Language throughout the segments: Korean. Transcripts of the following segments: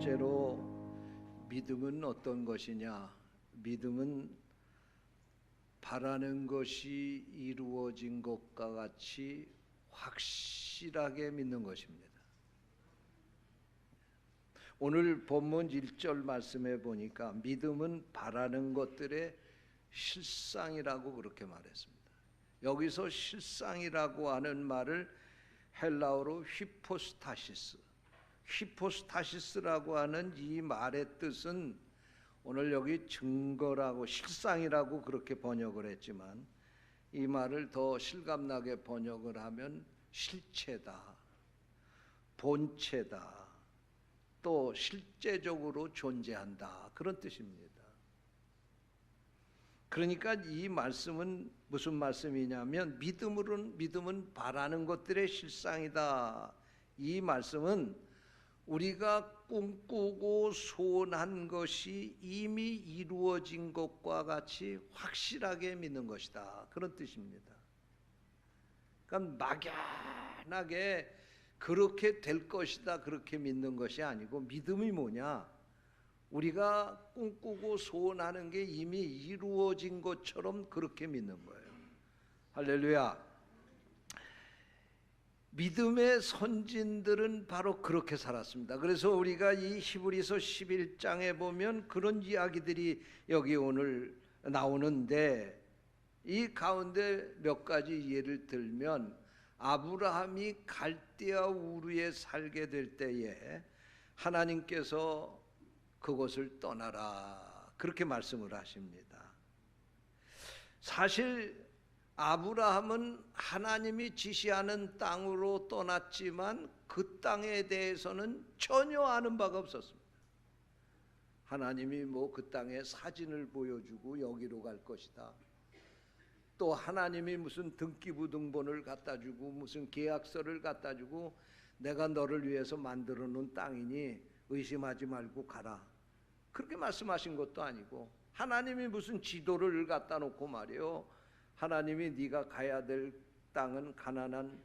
첫째로 믿음은 어떤 것이냐? 믿음은 바라는 것이 이루어진 것과 같이 확실하게 믿는 것입니다. 오늘 본문 1절 말씀에 보니까 믿음은 바라는 것들의 실상이라고 그렇게 말했습니다. 여기서 실상이라고 하는 말을 헬라어로 히포스타시스라고 하는 이 말의 뜻은 오늘 여기 증거라고 실상이라고 그렇게 번역을 했지만 이 말을 더 실감나게 번역을 하면 실체다, 본체다, 또 실제적으로 존재한다, 그런 뜻입니다. 그러니까 이 말씀은 무슨 말씀이냐면 믿음은 바라는 것들의 실상이다. 이 말씀은 우리가 꿈꾸고 소원한 것이 이미 이루어진 것과 같이 확실하게 믿는 것이다, 그런 뜻입니다. 그러니까 막연하게 그렇게 될 것이다 그렇게 믿는 것이 아니고, 믿음이 뭐냐? 우리가 꿈꾸고 소원하는 게 이미 이루어진 것처럼 그렇게 믿는 거예요. 할렐루야. 믿음의 선진들은 바로 그렇게 살았습니다. 그래서 우리가 이 히브리서 11장에 보면 그런 이야기들이 여기 오늘 나오는데, 이 가운데 몇 가지 예를 들면 아브라함이 갈대아 우르에 살게 될 때에 하나님께서 그곳을 떠나라 그렇게 말씀을 하십니다. 사실 아브라함은 하나님이 지시하는 땅으로 떠났지만 그 땅에 대해서는 전혀 아는 바가 없었습니다. 하나님이 그 땅에 사진을 보여주고 여기로 갈 것이다, 또 하나님이 무슨 등기부등본을 갖다 주고 무슨 계약서를 갖다 주고 내가 너를 위해서 만들어 놓은 땅이니 의심하지 말고 가라, 그렇게 말씀하신 것도 아니고, 하나님이 무슨 지도를 갖다 놓고 말이에요, 하나님이 네가 가야 될 땅은 가나안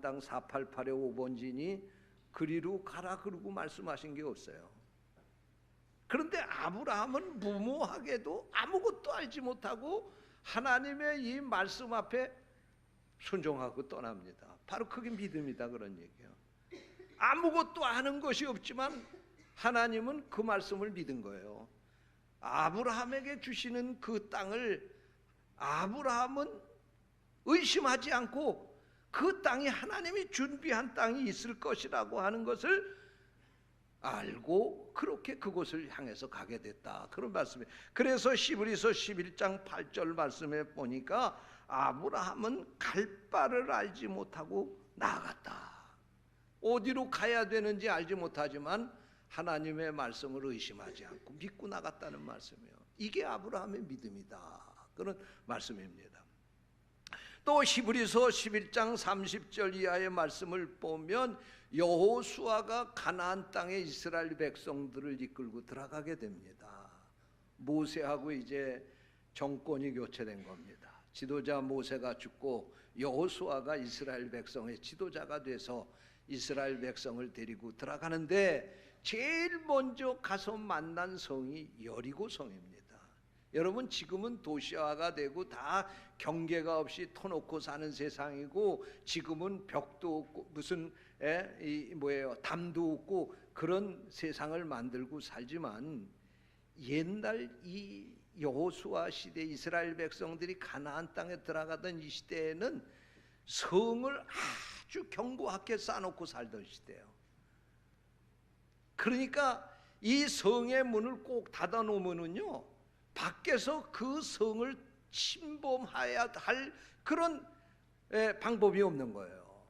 땅 488의 5번지니 그리로 가라 그러고 말씀하신 게 없어요. 그런데 아브라함은 무모하게도 아무것도 알지 못하고 하나님의 이 말씀 앞에 순종하고 떠납니다. 바로 그게 믿음이다 그런 얘기예요. 아무것도 아는 것이 없지만 하나님은 그 말씀을 믿은 거예요. 아브라함에게 주시는 그 땅을 아브라함은 의심하지 않고 그 땅이 하나님이 준비한 땅이 있을 것이라고 하는 것을 알고 그렇게 그곳을 향해서 가게 됐다, 그런 말씀이에요. 그래서 히브리서 11장 8절 말씀에 보니까 아브라함은 갈 바를 알지 못하고 나아갔다. 어디로 가야 되는지 알지 못하지만 하나님의 말씀을 의심하지 않고 믿고 나갔다는 말씀이에요. 이게 아브라함의 믿음이다, 그런 말씀입니다. 또 히브리서 11장 30절 이하의 말씀을 보면 여호수아가 가나안 땅에 이스라엘 백성들을 이끌고 들어가게 됩니다. 모세하고 이제 정권이 교체된 겁니다. 지도자 모세가 죽고 여호수아가 이스라엘 백성의 지도자가 돼서 이스라엘 백성을 데리고 들어가는데 제일 먼저 가서 만난 성이 여리고 성입니다. 여러분, 지금은 도시화가 되고 다 경계가 없이 터놓고 사는 세상이고, 지금은 벽도 없고 무슨 담도 없고 그런 세상을 만들고 살지만, 옛날 이 여호수아 시대 이스라엘 백성들이 가나안 땅에 들어가던 이 시대에는 성을 아주 견고하게 쌓아놓고 살던 시대예요. 그러니까 이 성의 문을 꼭 닫아 놓으면은요, 밖에서 그 성을 침범해야 할 그런 방법이 없는 거예요.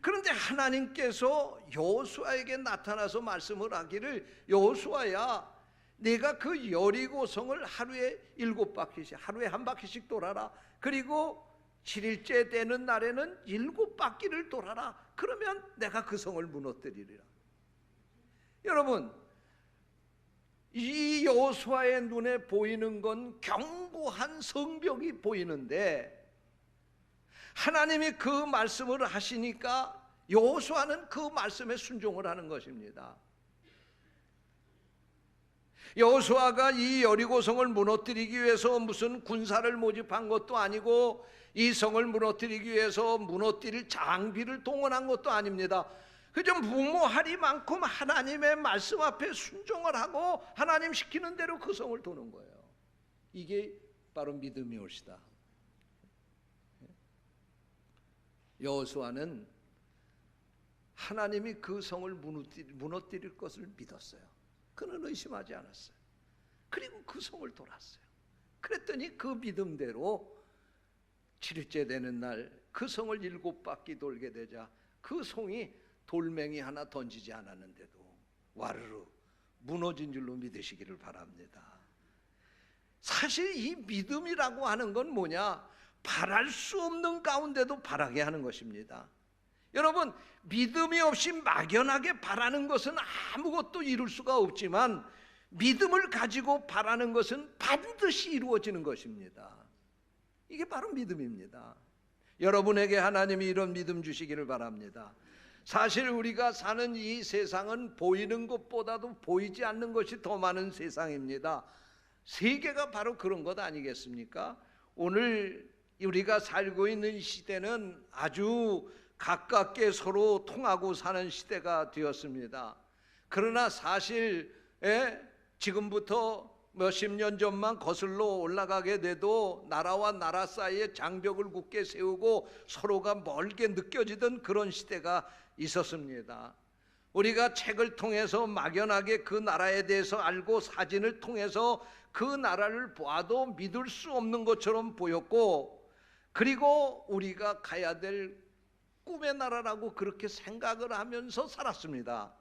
그런데 하나님께서 여호수아에게 나타나서 말씀을 하기를, 여호수아야, 내가 그 여리고 성을 하루에 7바퀴씩, 하루에 한 바퀴씩 돌아라. 그리고 7일째 되는 날에는 7바퀴를 돌아라. 그러면 내가 그 성을 무너뜨리리라. 여러분, 이 여호수아의 눈에 보이는 건 견고한 성벽이 보이는데, 하나님이 그 말씀을 하시니까 여호수아는 그 말씀에 순종을 하는 것입니다. 여호수아가 이 여리고성을 무너뜨리기 위해서 무슨 군사를 모집한 것도 아니고 이 성을 무너뜨리기 위해서 무너뜨릴 장비를 동원한 것도 아닙니다. 그저 무모하리만큼 하나님의 말씀 앞에 순종을 하고 하나님 시키는 대로 그 성을 도는 거예요. 이게 바로 믿음이 옳시다. 여호수아는 하나님이 그 성을 무너뜨릴 것을 믿었어요. 그는 의심하지 않았어요. 그리고 그 성을 돌았어요. 그랬더니 그 믿음대로 7일째 되는 날 그 성을 7바퀴 돌게 되자 그 성이 돌멩이 하나 던지지 않았는데도 와르르 무너진 줄로 믿으시기를 바랍니다. 사실 이 믿음이라고 하는 건 뭐냐? 바랄 수 없는 가운데도 바라게 하는 것입니다. 여러분, 믿음이 없이 막연하게 바라는 것은 아무것도 이룰 수가 없지만 믿음을 가지고 바라는 것은 반드시 이루어지는 것입니다. 이게 바로 믿음입니다. 여러분에게 하나님이 이런 믿음 주시기를 바랍니다. 사실 우리가 사는 이 세상은 보이는 것보다도 보이지 않는 것이 더 많은 세상입니다. 세계가 바로 그런 것 아니겠습니까? 오늘 우리가 살고 있는 시대는 아주 가깝게 서로 통하고 사는 시대가 되었습니다. 그러나 사실 지금부터 몇십 년 전만 거슬러 올라가게 돼도 나라와 나라 사이에 장벽을 굳게 세우고 서로가 멀게 느껴지던 그런 시대가 있었습니다. 우리가 책을 통해서 막연하게 그 나라에 대해서 알고 사진을 통해서 그 나라를 봐도 믿을 수 없는 것처럼 보였고, 그리고 우리가 가야 될 꿈의 나라라고 그렇게 생각을 하면서 살았습니다.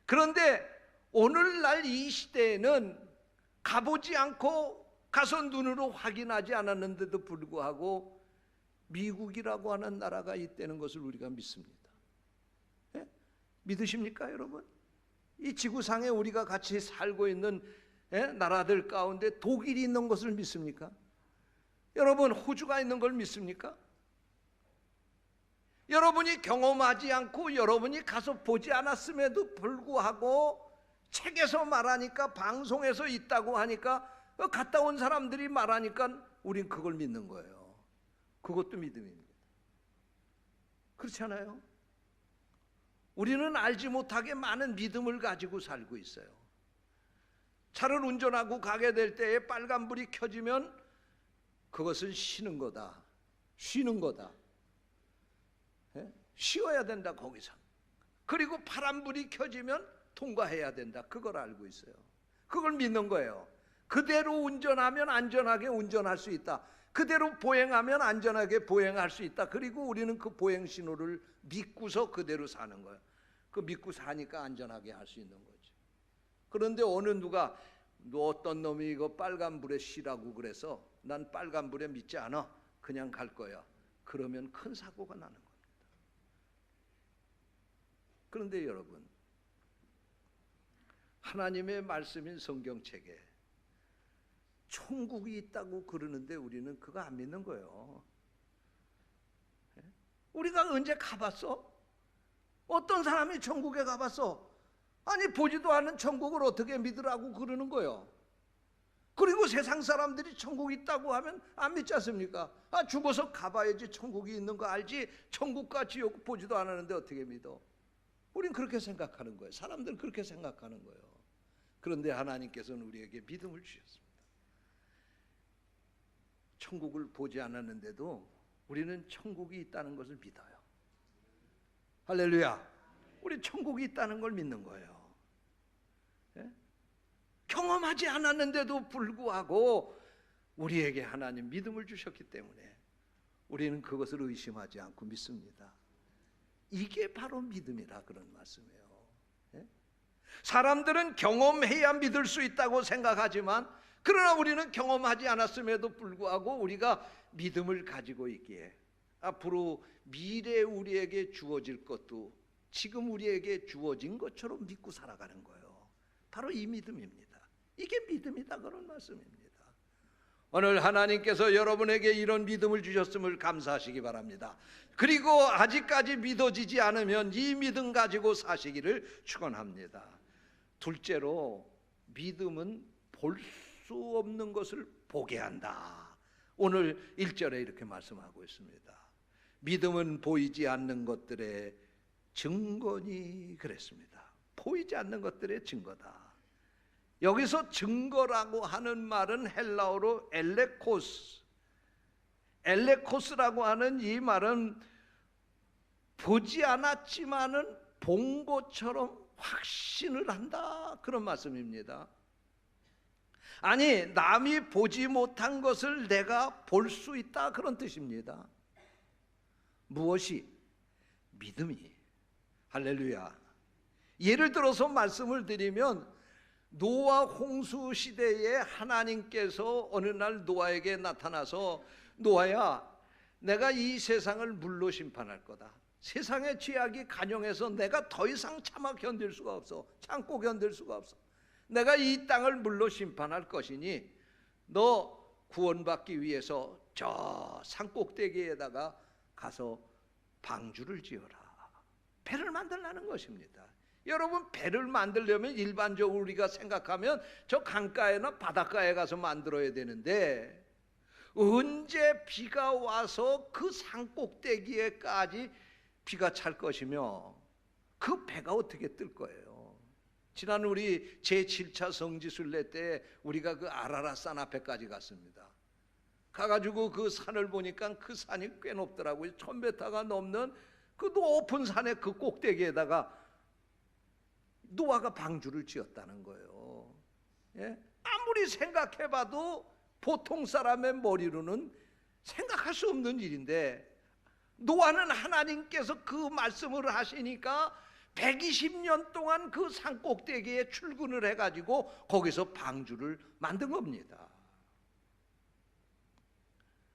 그런데 오늘날 이 시대에는 가보지 않고 가서 눈으로 확인하지 않았는데도 불구하고 미국이라고 하는 나라가 있다는 것을 우리가 믿습니다. 예? 믿으십니까, 여러분? 이 지구상에 우리가 같이 살고 있는 나라들 가운데 독일이 있는 것을 믿습니까? 여러분, 호주가 있는 걸 믿습니까? 여러분이 경험하지 않고 여러분이 가서 보지 않았음에도 불구하고 책에서 말하니까, 방송에서 있다고 하니까, 갔다 온 사람들이 말하니까 우린 그걸 믿는 거예요. 그것도 믿음입니다. 그렇지 않아요? 우리는 알지 못하게 많은 믿음을 가지고 살고 있어요. 차를 운전하고 가게 될 때에 빨간불이 켜지면 그것은 쉬는 거다, 쉬는 거다, 쉬어야 된다 거기서. 그리고 파란불이 켜지면 통과해야 된다, 그걸 알고 있어요. 그걸 믿는 거예요. 그대로 운전하면 안전하게 운전할 수 있다, 그대로 보행하면 안전하게 보행할 수 있다. 그리고 우리는 그 보행 신호를 믿고서 그대로 사는 거예요. 그 믿고 사니까 안전하게 할 수 있는 거죠. 그런데 어느 누가 어떤 놈이 이거 빨간불에 쉬라고 그래서 난 빨간불에 믿지 않아, 그냥 갈 거야, 그러면 큰 사고가 나는 겁니다. 그런데 여러분, 하나님의 말씀인 성경책에 천국이 있다고 그러는데 우리는 그거 안 믿는 거예요. 우리가 언제 가봤어? 어떤 사람이 천국에 가봤어? 아니, 보지도 않은 천국을 어떻게 믿으라고 그러는 거예요. 그리고 세상 사람들이 천국이 있다고 하면 안 믿지 않습니까? 죽어서 가봐야지 천국이 있는 거 알지, 천국과 지옥 보지도 않았는데 어떻게 믿어? 우린 그렇게 생각하는 거예요. 사람들은 그렇게 생각하는 거예요. 그런데 하나님께서는 우리에게 믿음을 주셨습니다. 천국을 보지 않았는데도 우리는 천국이 있다는 것을 믿어요. 할렐루야. 우리 천국이 있다는 걸 믿는 거예요. 예? 경험하지 않았는데도 불구하고 우리에게 하나님 믿음을 주셨기 때문에 우리는 그것을 의심하지 않고 믿습니다. 이게 바로 믿음이라 그런 말씀이에요. 예? 사람들은 경험해야 믿을 수 있다고 생각하지만, 그러나 우리는 경험하지 않았음에도 불구하고 우리가 믿음을 가지고 있기에 앞으로 미래 우리에게 주어질 것도 지금 우리에게 주어진 것처럼 믿고 살아가는 거예요. 바로 이 믿음입니다. 이게 믿음이다 그런 말씀입니다. 오늘 하나님께서 여러분에게 이런 믿음을 주셨음을 감사하시기 바랍니다. 그리고 아직까지 믿어지지 않으면 이 믿음 가지고 사시기를 축원합니다. 둘째로, 믿음은 볼 수 없는 것을 보게 한다. 오늘 1절에 이렇게 말씀하고 있습니다. 믿음은 보이지 않는 것들의 증거니 그랬습니다. 보이지 않는 것들의 증거다. 여기서 증거라고 하는 말은 헬라어로 엘레코스라고 하는 이 말은 보지 않았지만은 본 것처럼 확신을 한다, 그런 말씀입니다. 아니, 남이 보지 못한 것을 내가 볼 수 있다, 그런 뜻입니다. 무엇이? 믿음이. 할렐루야. 예를 들어서 말씀을 드리면, 노아 홍수 시대에 하나님께서 어느 날 노아에게 나타나서, 노아야, 내가 이 세상을 물로 심판할 거다. 세상의 죄악이 간영해서 내가 더 이상 참아 견딜 수가 없어. 참고 견딜 수가 없어. 내가 이 땅을 물로 심판할 것이니 너 구원받기 위해서 저 산꼭대기에다가 가서 방주를 지어라. 배를 만들라는 것입니다. 여러분, 배를 만들려면 일반적으로 우리가 생각하면 저 강가에나 바닷가에 가서 만들어야 되는데, 언제 비가 와서 그 산꼭대기에까지 비가 찰 것이며 그 배가 어떻게 뜰 거예요? 지난 우리 제7차 성지순례 때 우리가 그 아라라산 앞에까지 갔습니다. 가가지고 그 산을 보니까 그 산이 꽤 높더라고요. 1000m가 넘는 그 높은 산의 그 꼭대기에다가 노아가 방주를 지었다는 거예요. 예? 아무리 생각해봐도 보통 사람의 머리로는 생각할 수 없는 일인데, 노아는 하나님께서 그 말씀을 하시니까 120년 동안 그 산꼭대기에 출근을 해가지고 거기서 방주를 만든 겁니다.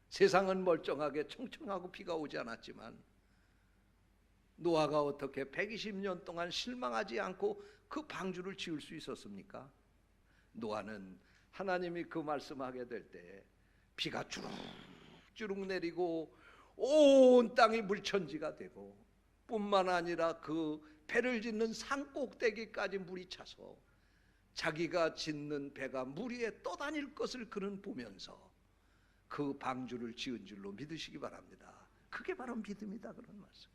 세상은 멀쩡하게 청청하고 비가 오지 않았지만 노아가 어떻게 120년 동안 실망하지 않고 그 방주를 지을 수 있었습니까? 노아는 하나님이 그 말씀하게 될 때 비가 주룩주룩 내리고 온 땅이 물천지가 되고, 뿐만 아니라 그 배를 짓는 산꼭대기까지 물이 차서 자기가 짓는 배가 물 위에 떠다닐 것을 그는 보면서 그 방주를 지은 줄로 믿으시기 바랍니다. 그게 바로 믿음이다, 그런 말씀.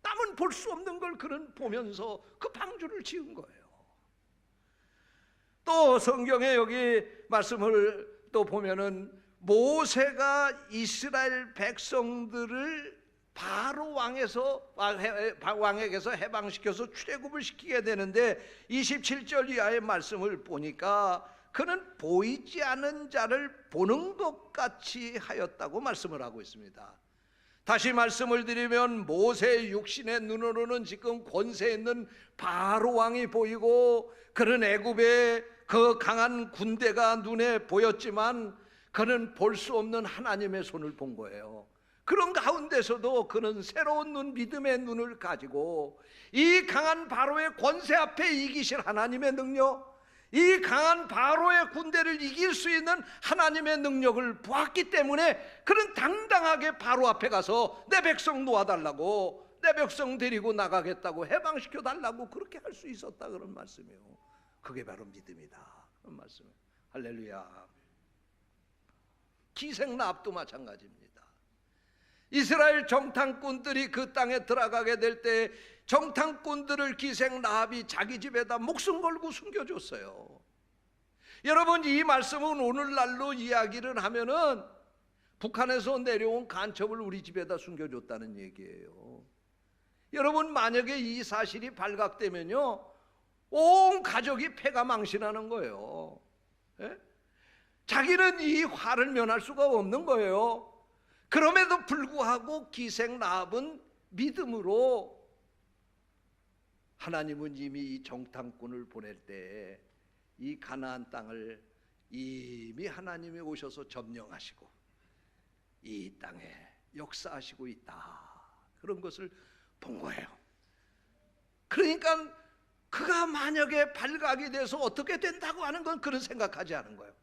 남은 볼 수 없는 걸 그는 보면서 그 방주를 지은 거예요. 또 성경에 여기 말씀을 또 보면은, 모세가 이스라엘 백성들을 바로 왕에게서 해방시켜서 출애굽을 시키게 되는데, 27절 이하의 말씀을 보니까 그는 보이지 않은 자를 보는 것 같이 하였다고 말씀을 하고 있습니다. 다시 말씀을 드리면, 모세의 육신의 눈으로는 지금 권세 있는 바로 왕이 보이고, 그는 애굽의 그 강한 군대가 눈에 보였지만 그는 볼 수 없는 하나님의 손을 본 거예요. 그런 가운데서도 그는 새로운 눈, 믿음의 눈을 가지고 이 강한 바로의 권세 앞에 이기실 하나님의 능력, 이 강한 바로의 군대를 이길 수 있는 하나님의 능력을 보았기 때문에 그는 당당하게 바로 앞에 가서 내 백성 놓아달라고, 내 백성 데리고 나가겠다고, 해방시켜 달라고 그렇게 할 수 있었다, 그런 말씀이에요. 그게 바로 믿음이다, 그런 말씀이에요. 할렐루야. 기생라합도 마찬가지입니다. 이스라엘 정탐꾼들이 그 땅에 들어가게 될 때 정탐꾼들을 기생라합이 자기 집에다 목숨 걸고 숨겨줬어요. 여러분, 이 말씀은 오늘날로 이야기를 하면은 북한에서 내려온 간첩을 우리 집에다 숨겨줬다는 얘기예요. 여러분, 만약에 이 사실이 발각되면요, 온 가족이 패가 망신하는 거예요. 예? 자기는 이 화를 면할 수가 없는 거예요. 그럼에도 불구하고 기생라합은 믿음으로, 하나님은 이미 이 정탐꾼을 보낼 때 이 가나안 땅을 이미 하나님이 오셔서 점령하시고 이 땅에 역사하시고 있다, 그런 것을 본 거예요. 그러니까 그가 만약에 발각이 돼서 어떻게 된다고 하는 건 그런 생각하지 않은 거예요.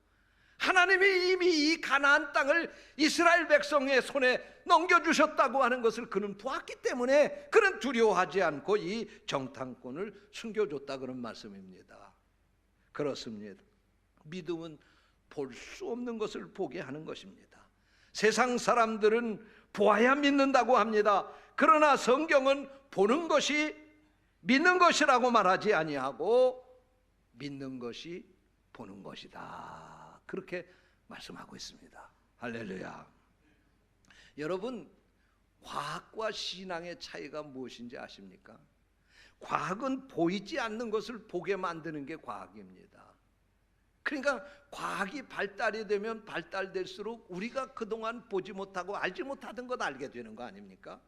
하나님이 이미 이 가나안 땅을 이스라엘 백성의 손에 넘겨주셨다고 하는 것을 그는 보았기 때문에 그는 두려워하지 않고 이 정탐꾼을 숨겨줬다, 그런 말씀입니다. 그렇습니다. 믿음은 볼 수 없는 것을 보게 하는 것입니다. 세상 사람들은 보아야 믿는다고 합니다. 그러나 성경은 보는 것이 믿는 것이라고 말하지 아니하고 믿는 것이 보는 것이다, 그렇게 말씀하고 있습니다. 할렐루야. 여러분, 과학과 신앙의 차이가 무엇인지 아십니까? 과학은 보이지 않는 것을 보게 만드는 게 과학입니다. 그러니까 과학이 발달이 되면 발달될수록 우리가 그동안 보지 못하고 알지 못하던 것 알게 되는 거 아닙니까?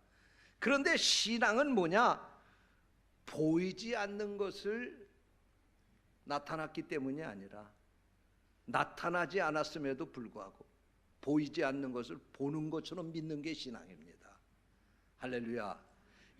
그런데 신앙은 뭐냐? 보이지 않는 것을 나타났기 때문이 아니라 나타나지 않았음에도 불구하고 보이지 않는 것을 보는 것처럼 믿는 게 신앙입니다. 할렐루야.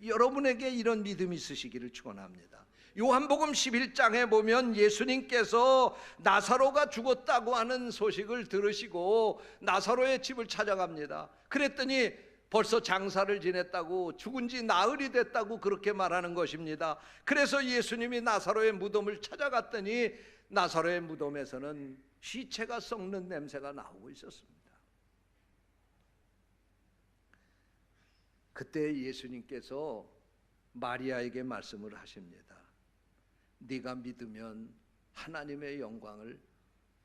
여러분에게 이런 믿음이 있으시기를 축원합니다. 요한복음 11장에 보면 예수님께서 나사로가 죽었다고 하는 소식을 들으시고 나사로의 집을 찾아갑니다. 그랬더니 벌써 장사를 지냈다고, 죽은 지 나흘이 됐다고 그렇게 말하는 것입니다. 그래서 예수님이 나사로의 무덤을 찾아갔더니 나사로의 무덤에서는 시체가 썩는 냄새가 나오고 있었습니다. 그때 예수님께서 마리아에게 말씀을 하십니다. 네가 믿으면 하나님의 영광을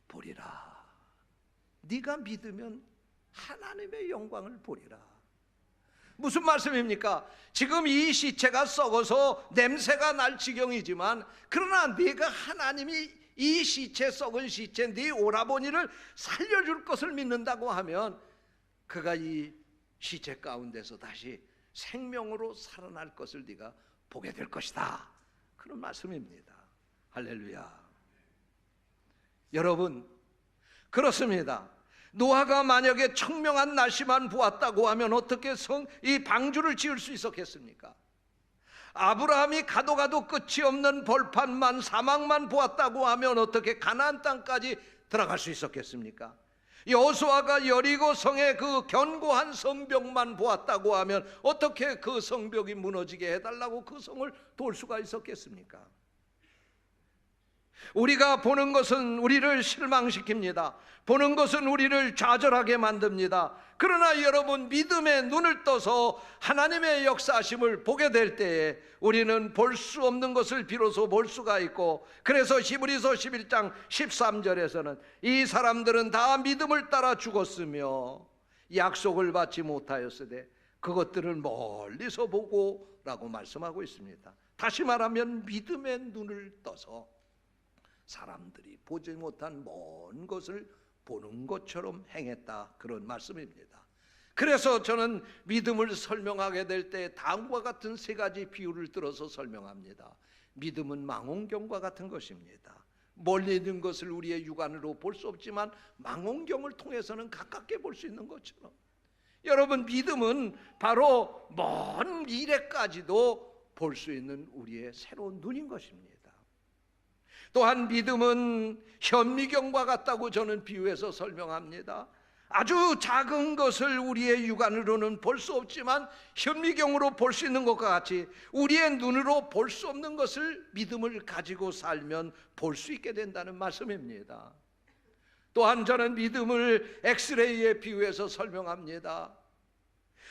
보리라. 네가 믿으면 하나님의 영광을 보리라. 무슨 말씀입니까? 지금 이 시체가 썩어서 냄새가 날 지경이지만, 그러나 네가 하나님이 이 시체, 썩은 시체, 네 오라버니를 살려줄 것을 믿는다고 하면 그가 이 시체 가운데서 다시 생명으로 살아날 것을 네가 보게 될 것이다, 그런 말씀입니다. 할렐루야. 여러분, 그렇습니다. 노아가 만약에 청명한 날씨만 보았다고 하면 어떻게 이 방주를 지을 수 있었겠습니까? 아브라함이 가도 끝이 없는 벌판만, 사막만 보았다고 하면 어떻게 가나안 땅까지 들어갈 수 있었겠습니까? 여호수아가 여리고 성의 그 견고한 성벽만 보았다고 하면 어떻게 그 성벽이 무너지게 해달라고 그 성을 돌 수가 있었겠습니까? 우리가 보는 것은 우리를 실망시킵니다. 보는 것은 우리를 좌절하게 만듭니다. 그러나 여러분, 믿음의 눈을 떠서 하나님의 역사하심을 보게 될 때에 우리는 볼 수 없는 것을 비로소 볼 수가 있고, 그래서 히브리서 11장 13절에서는 이 사람들은 다 믿음을 따라 죽었으며 약속을 받지 못하였으되 그것들을 멀리서 보고 라고 말씀하고 있습니다. 다시 말하면 믿음의 눈을 떠서 사람들이 보지 못한 먼 것을 보는 것처럼 행했다, 그런 말씀입니다. 그래서 저는 믿음을 설명하게 될 때 다음과 같은 세 가지 비유를 들어서 설명합니다. 믿음은 망원경과 같은 것입니다. 멀리 있는 것을 우리의 육안으로 볼 수 없지만 망원경을 통해서는 가깝게 볼 수 있는 것처럼, 여러분, 믿음은 바로 먼 미래까지도 볼 수 있는 우리의 새로운 눈인 것입니다. 또한 믿음은 현미경과 같다고 저는 비유해서 설명합니다. 아주 작은 것을 우리의 육안으로는 볼 수 없지만 현미경으로 볼 수 있는 것과 같이 우리의 눈으로 볼 수 없는 것을 믿음을 가지고 살면 볼 수 있게 된다는 말씀입니다. 또한 저는 믿음을 엑스레이에 비유해서 설명합니다.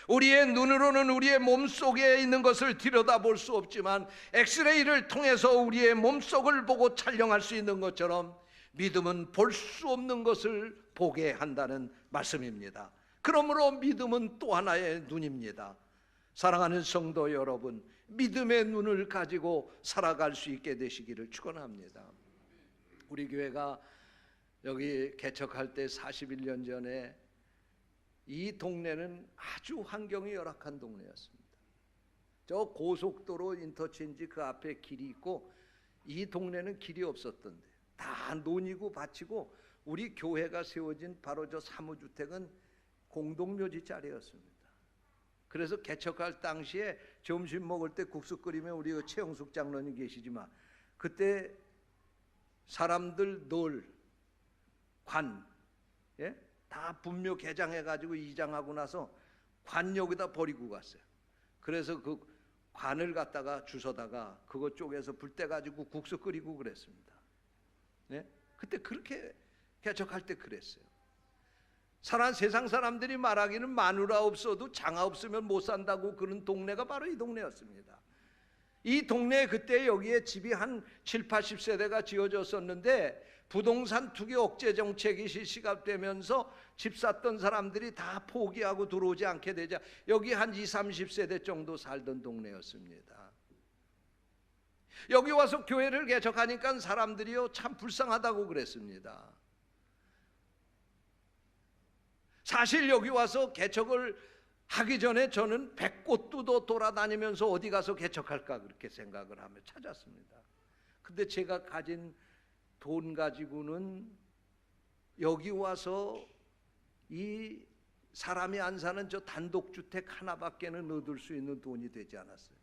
우리의 눈으로는 우리의 몸속에 있는 것을 들여다볼 수 없지만 엑스레이를 통해서 우리의 몸속을 보고 촬영할 수 있는 것처럼 믿음은 볼 수 없는 것을 보게 한다는 말씀입니다. 그러므로 믿음은 또 하나의 눈입니다. 사랑하는 성도 여러분, 믿음의 눈을 가지고 살아갈 수 있게 되시기를 축원합니다. 우리 교회가 여기 개척할 때 41년 전에 이 동네는 아주 환경이 열악한 동네였습니다. 저 고속도로 인터체인지 그 앞에 길이 있고 이 동네는 길이 없었던데 다 논이고 밭이고, 우리 교회가 세워진 바로 저 사무주택은 공동묘지 자리였습니다. 그래서 개척할 당시에 점심 먹을 때 국수 끓이면 우리 최영숙 장로님 계시지만 그때 사람들 널, 관, 예? 다 분묘 개장해가지고 이장하고 나서 관 여기다 버리고 갔어요. 그래서 그 관을 갖다가 주워다가 그거 쪽에서 불 떼가지고 국수 끓이고 그랬습니다. 네? 그때 그렇게 개척할 때 그랬어요. 세상 사람들이 말하기는 마누라 없어도 장아 없으면 못 산다고 그런 동네가 바로 이 동네였습니다. 이 동네에 그때 여기에 집이 한 7, 80세대가 지어졌었는데 부동산 투기 억제 정책이 실시되면서 집 샀던 사람들이 다 포기하고 들어오지 않게 되자 여기 한 20, 30세대 정도 살던 동네였습니다. 여기 와서 교회를 개척하니까 사람들이요 참 불쌍하다고 그랬습니다. 사실 여기 와서 개척을 하기 전에 저는 100곳도 돌아다니면서 어디 가서 개척할까 그렇게 생각을 하며 찾았습니다. 근데 제가 가진 돈 가지고는 여기 와서 이 사람이 안 사는 저 단독주택 하나밖에는 얻을 수 있는 돈이 되지 않았어요.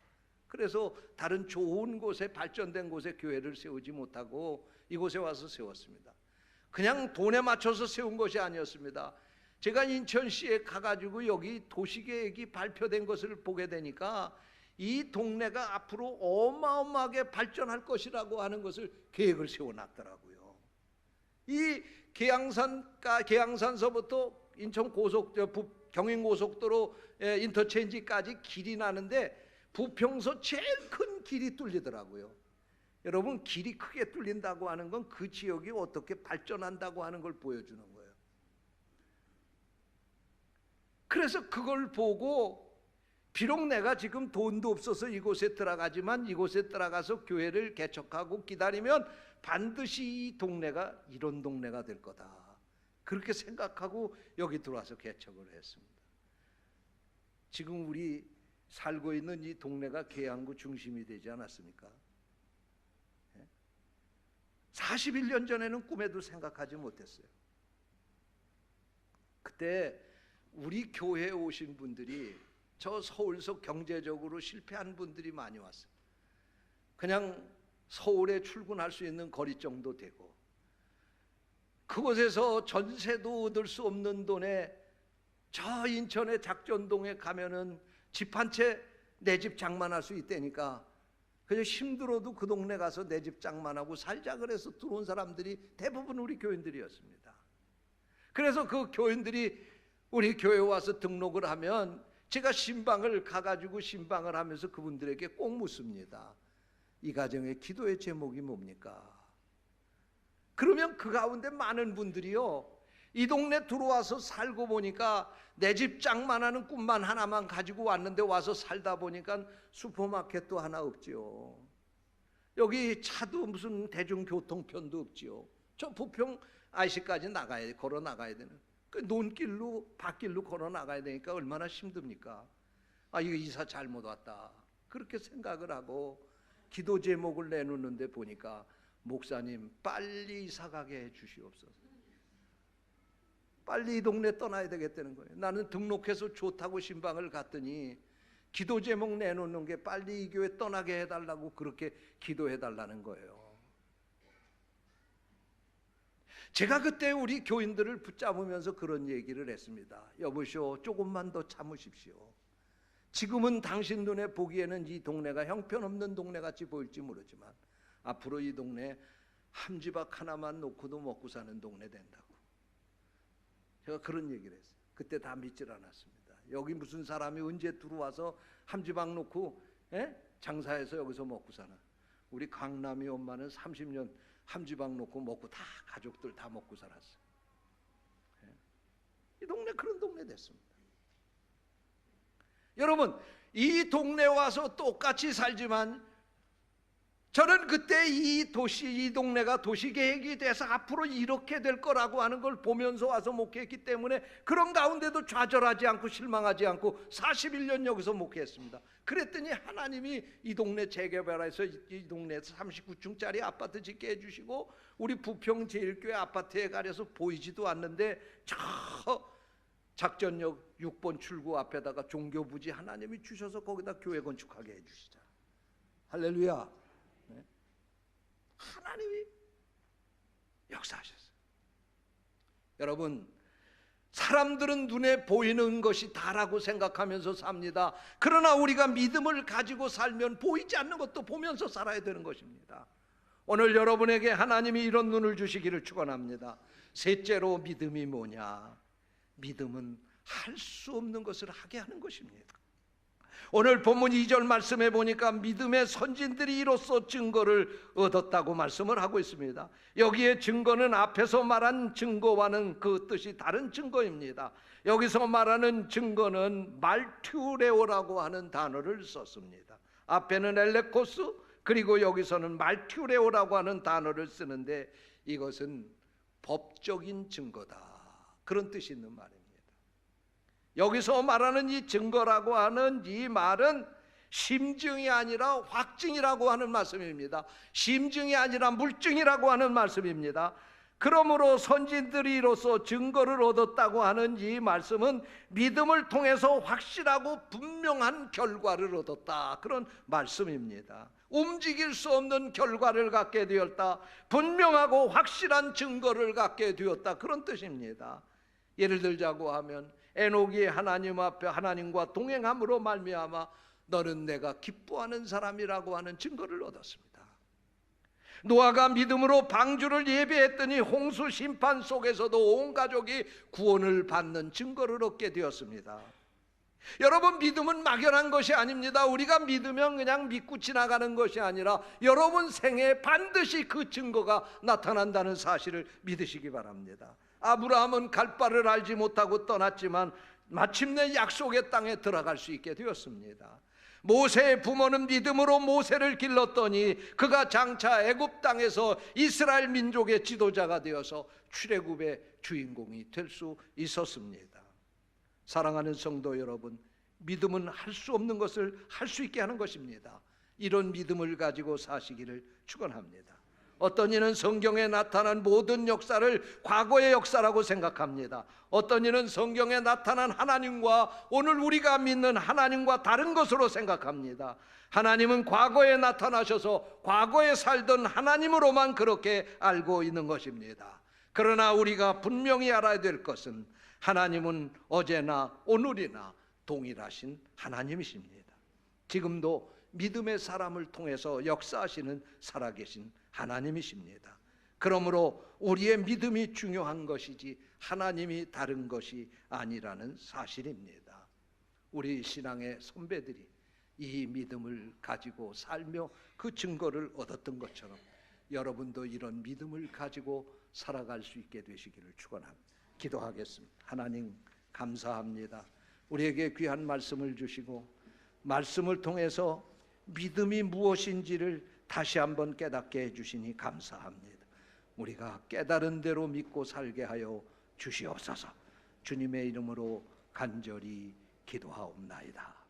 그래서 다른 좋은 곳에 발전된 곳에 교회를 세우지 못하고 이곳에 와서 세웠습니다. 그냥 돈에 맞춰서 세운 것이 아니었습니다. 제가 인천시에 가가지고 여기 도시계획이 발표된 것을 보게 되니까 이 동네가 앞으로 어마어마하게 발전할 것이라고 하는 것을 계획을 세워놨더라고요. 이 계양산서부터 인천 경인고속도로 인터체인지까지 길이 나는데 부평서 제일 큰 길이 뚫리더라고요. 여러분, 길이 크게 뚫린다고 하는 건 그 지역이 어떻게 발전한다고 하는 걸 보여주는 거예요. 그래서 그걸 보고 비록 내가 지금 돈도 없어서 이곳에 들어가지만 이곳에 들어가서 교회를 개척하고 기다리면 반드시 이 동네가 이런 동네가 될 거다. 그렇게 생각하고 여기 들어와서 개척을 했습니다. 지금 우리 살고 있는 이 동네가 계양구 중심이 되지 않았습니까? 41년 전에는 꿈에도 생각하지 못했어요. 그때 우리 교회에 오신 분들이 저 서울서 경제적으로 실패한 분들이 많이 왔어요. 그냥 서울에 출근할 수 있는 거리 정도 되고 그곳에서 전세도 얻을 수 없는 돈에 저 인천의 작전동에 가면은 집 한 채 내 집 장만할 수 있다니까 그냥 힘들어도 그 동네 가서 내 집 장만하고 살자 그래서 들어온 사람들이 대부분 우리 교인들이었습니다. 그래서 그 교인들이 우리 교회에 와서 등록을 하면 제가 신방을 가가지고 신방을 하면서 그분들에게 꼭 묻습니다. 이 가정의 기도의 제목이 뭡니까? 그러면 그 가운데 많은 분들이요 이 동네 들어와서 살고 보니까 내 집 장만하는 꿈만 하나만 가지고 왔는데 와서 살다 보니까 슈퍼마켓도 하나 없지요. 여기 차도 무슨 대중교통편도 없지요. 저 부평 IC까지 걸어 나가야 되는 그 논길로 밭길로 걸어 나가야 되니까 얼마나 힘듭니까? 아, 이거 이사 잘못 왔다 그렇게 생각을 하고 기도 제목을 내놓는데 보니까 목사님 빨리 이사 가게 해 주시옵소서. 빨리 이 동네 떠나야 되겠다는 거예요. 나는 등록해서 좋다고 신방을 갔더니 기도 제목 내놓는 게 빨리 이 교회 떠나게 해달라고 그렇게 기도해달라는 거예요. 제가 그때 우리 교인들을 붙잡으면서 그런 얘기를 했습니다. 여보시오, 조금만 더 참으십시오. 지금은 당신 눈에 보기에는 이 동네가 형편없는 동네같이 보일지 모르지만 앞으로 이 동네 함지박 하나만 놓고도 먹고 사는 동네 된다고 제가 그런 얘기를 했어요. 그때 다 믿질 않았습니다. 여기 무슨 사람이 언제 들어와서 함지박 놓고 장사해서 여기서 먹고 사나. 우리 강남이 엄마는 30년 함지박 놓고 먹고 다 가족들 다 먹고 살았어요. 이 동네 그런 동네 됐습니다. 여러분, 이 동네 와서 똑같이 살지만 저는 그때 이 동네가 도시계획이 돼서 앞으로 이렇게 될 거라고 하는 걸 보면서 와서 목회했기 때문에 그런 가운데도 좌절하지 않고 실망하지 않고 41년 여기서 목회했습니다. 그랬더니 하나님이 이 동네 재개발해서 이 동네에서 39층짜리 아파트 짓게 해주시고 우리 부평 제일교회 아파트에 가려서 보이지도 않는데 저 작전역 6번 출구 앞에다가 종교부지 하나님이 주셔서 거기다 교회 건축하게 해주시자. 할렐루야. 하나님이 역사하셨어요. 여러분, 사람들은 눈에 보이는 것이 다라고 생각하면서 삽니다. 그러나 우리가 믿음을 가지고 살면 보이지 않는 것도 보면서 살아야 되는 것입니다. 오늘 여러분에게 하나님이 이런 눈을 주시기를 축원합니다. 셋째로 믿음이 뭐냐? 믿음은 할 수 없는 것을 하게 하는 것입니다. 오늘 본문 2절 말씀에 보니까 믿음의 선진들이 이로써 증거를 얻었다고 말씀을 하고 있습니다. 여기에 증거는 앞에서 말한 증거와는 그 뜻이 다른 증거입니다. 여기서 말하는 증거는 말투레오라고 하는 단어를 썼습니다. 앞에는 엘레코스, 그리고 여기서는 말투레오라고 하는 단어를 쓰는데 이것은 법적인 증거다, 그런 뜻이 있는 말입니다. 여기서 말하는 이 증거라고 하는 이 말은 심증이 아니라 확증이라고 하는 말씀입니다. 심증이 아니라 물증이라고 하는 말씀입니다. 그러므로 선진들이 이로써 증거를 얻었다고 하는 이 말씀은 믿음을 통해서 확실하고 분명한 결과를 얻었다, 그런 말씀입니다. 움직일 수 없는 결과를 갖게 되었다, 분명하고 확실한 증거를 갖게 되었다, 그런 뜻입니다. 예를 들자고 하면 에녹이 하나님 앞에 하나님과 동행함으로 말미암아 너는 내가 기뻐하는 사람이라고 하는 증거를 얻었습니다. 노아가 믿음으로 방주를 예배했더니 홍수 심판 속에서도 온 가족이 구원을 받는 증거를 얻게 되었습니다. 여러분, 믿음은 막연한 것이 아닙니다. 우리가 믿으면 그냥 믿고 지나가는 것이 아니라 여러분 생애에 반드시 그 증거가 나타난다는 사실을 믿으시기 바랍니다. 아브라함은 갈 바를 알지 못하고 떠났지만 마침내 약속의 땅에 들어갈 수 있게 되었습니다. 모세의 부모는 믿음으로 모세를 길렀더니 그가 장차 애굽 땅에서 이스라엘 민족의 지도자가 되어서 출애굽의 주인공이 될 수 있었습니다. 사랑하는 성도 여러분, 믿음은 할 수 없는 것을 할 수 있게 하는 것입니다. 이런 믿음을 가지고 사시기를 축원합니다. 어떤 이는 성경에 나타난 모든 역사를 과거의 역사라고 생각합니다. 어떤 이는 성경에 나타난 하나님과 오늘 우리가 믿는 하나님과 다른 것으로 생각합니다. 하나님은 과거에 나타나셔서 과거에 살던 하나님으로만 그렇게 알고 있는 것입니다. 그러나 우리가 분명히 알아야 될 것은 하나님은 어제나 오늘이나 동일하신 하나님이십니다. 지금도 믿음의 사람을 통해서 역사하시는 살아계신 하나님이십니다. 그러므로 우리의 믿음이 중요한 것이지 하나님이 다른 것이 아니라는 사실입니다. 우리 신앙의 선배들이 이 믿음을 가지고 살며 그 증거를 얻었던 것처럼 여러분도 이런 믿음을 가지고 살아갈 수 있게 되시기를 축원합니다. 기도하겠습니다. 하나님, 감사합니다. 우리에게 귀한 말씀을 주시고 말씀을 통해서 믿음이 무엇인지를 다시 한번 깨닫게 해주시니 감사합니다. 우리가 깨달은 대로 믿고 살게 하여 주시옵소서. 주님의 이름으로 간절히 기도하옵나이다.